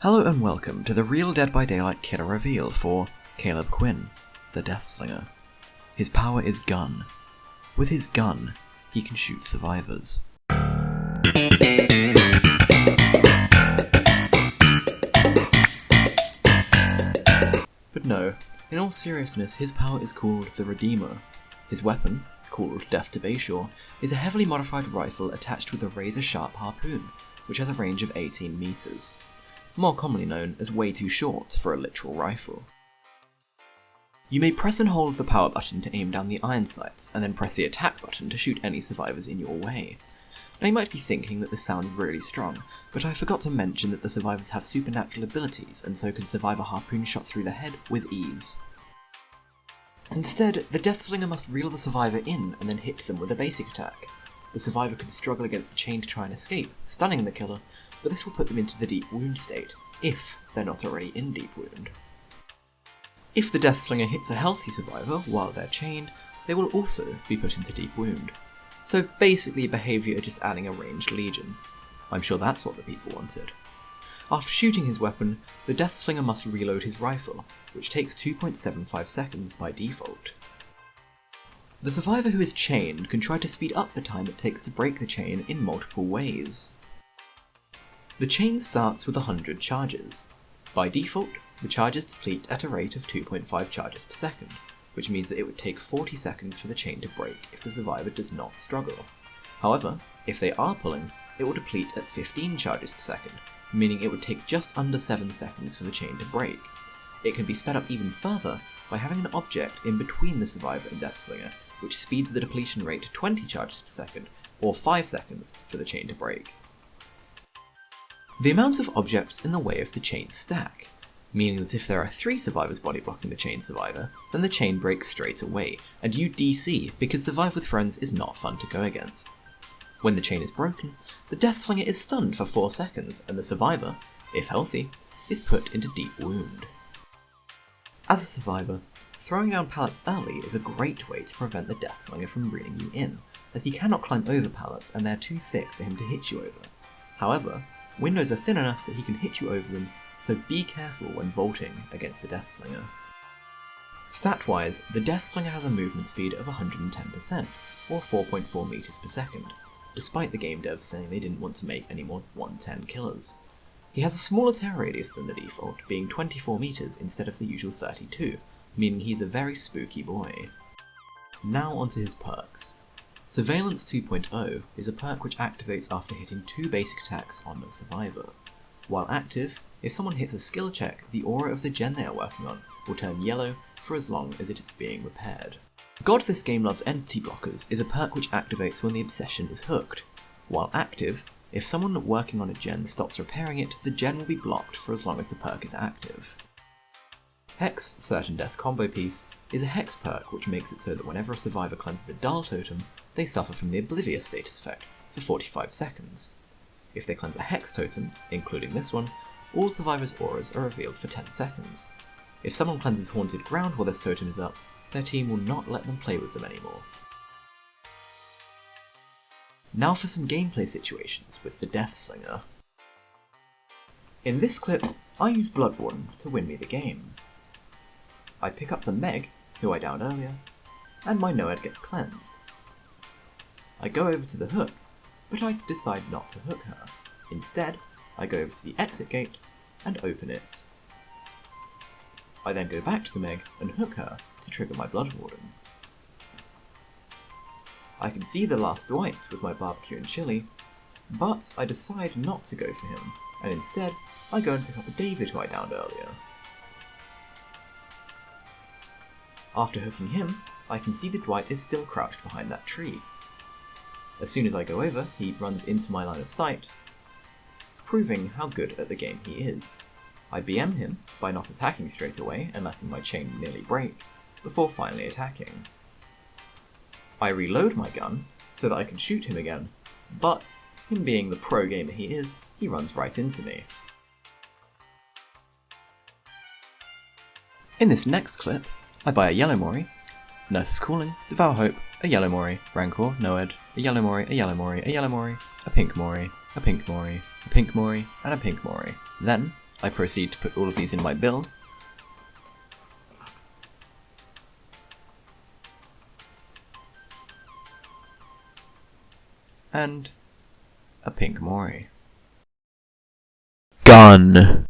Hello and welcome to the real Dead by Daylight killer reveal for Caleb Quinn, the Deathslinger. His power is gun. With his gun, he can shoot survivors. But no, in all seriousness, his power is called the Redeemer. His weapon, called Death to Bayshore, is a heavily modified rifle attached with a razor-sharp harpoon, which has a range of 18 meters. More commonly known as way too short for a literal rifle. You may press and hold the power button to aim down the iron sights, and then press the attack button to shoot any survivors in your way. Now you might be thinking that this sounds really strong, but I forgot to mention that the survivors have supernatural abilities and so can survive a harpoon shot through the head with ease. Instead, the Deathslinger must reel the survivor in and then hit them with a basic attack. The survivor can struggle against the chain to try and escape, stunning the killer, but this will put them into the deep wound state, if they're not already in deep wound. If the Deathslinger hits a healthy survivor while they're chained, they will also be put into deep wound. So basically behaviour just adding a ranged legion. I'm sure that's what the people wanted. After shooting his weapon, the Deathslinger must reload his rifle, which takes 2.75 seconds by default. The survivor who is chained can try to speed up the time it takes to break the chain in multiple ways. The chain starts with 100 charges. By default, the charges deplete at a rate of 2.5 charges per second, which means that it would take 40 seconds for the chain to break if the survivor does not struggle. However, if they are pulling, it will deplete at 15 charges per second, meaning it would take just under 7 seconds for the chain to break. It can be sped up even further by having an object in between the survivor and Deathslinger, which speeds the depletion rate to 20 charges per second, or 5 seconds for the chain to break. The amount of objects in the way of the chain stack, meaning that if there are 3 survivors body blocking the chain survivor, then the chain breaks straight away, and you DC because Survive with Friends is not fun to go against. When the chain is broken, the Deathslinger is stunned for 4 seconds, and the survivor, if healthy, is put into deep wound. As a survivor, throwing down pallets early is a great way to prevent the Deathslinger from reeling you in, as he cannot climb over pallets and they're too thick for him to hit you over. However, windows are thin enough that he can hit you over them, so be careful when vaulting against the Deathslinger. Stat-wise, the Deathslinger has a movement speed of 110%, or 4.4 meters per second, despite the game devs saying they didn't want to make any more 110 killers. He has a smaller tear radius than the default, being 24 meters instead of the usual 32, meaning he's a very spooky boy. Now onto his perks. Surveillance 2.0 is a perk which activates after hitting 2 basic attacks on a survivor. While active, if someone hits a skill check, the aura of the gen they are working on will turn yellow for as long as it is being repaired. God This Game Loves Entity Blockers is a perk which activates when the obsession is hooked. While active, if someone working on a gen stops repairing it, the gen will be blocked for as long as the perk is active. Hex Certain Death Combo Piece is a hex perk which makes it so that whenever a survivor cleanses a dull totem, they suffer from the Oblivious status effect for 45 seconds. If they cleanse a hex totem, including this one, all survivors' auras are revealed for 10 seconds. If someone cleanses Haunted Ground while this totem is up, their team will not let them play with them anymore. Now for some gameplay situations with the Deathslinger. In this clip, I use Bloodborne to win me the game. I pick up the Meg, who I downed earlier, and my Noed gets cleansed. I go over to the hook, but I decide not to hook her. Instead, I go over to the exit gate and open it. I then go back to the Meg and hook her to trigger my Blood Warden. I can see the last Dwight with my barbecue and chili, but I decide not to go for him, and instead I go and pick up a David who I downed earlier. After hooking him, I can see that Dwight is still crouched behind that tree. As soon as I go over, he runs into my line of sight, proving how good at the game he is. I BM him by not attacking straight away and letting my chain nearly break, before finally attacking. I reload my gun so that I can shoot him again, but him being the pro gamer he is, he runs right into me. In this next clip, I buy a Yellow Mori, Nurse is Calling, Devour Hope, a Yellow Mori, Rancor, Noed, a Yellow Mori, a Yellow Mori, a Yellow Mori, a Pink Mori, a Pink Mori, a Pink Mori, and a Pink Mori. Then, I proceed to put all of these in my build. And a pink Mori. Gun!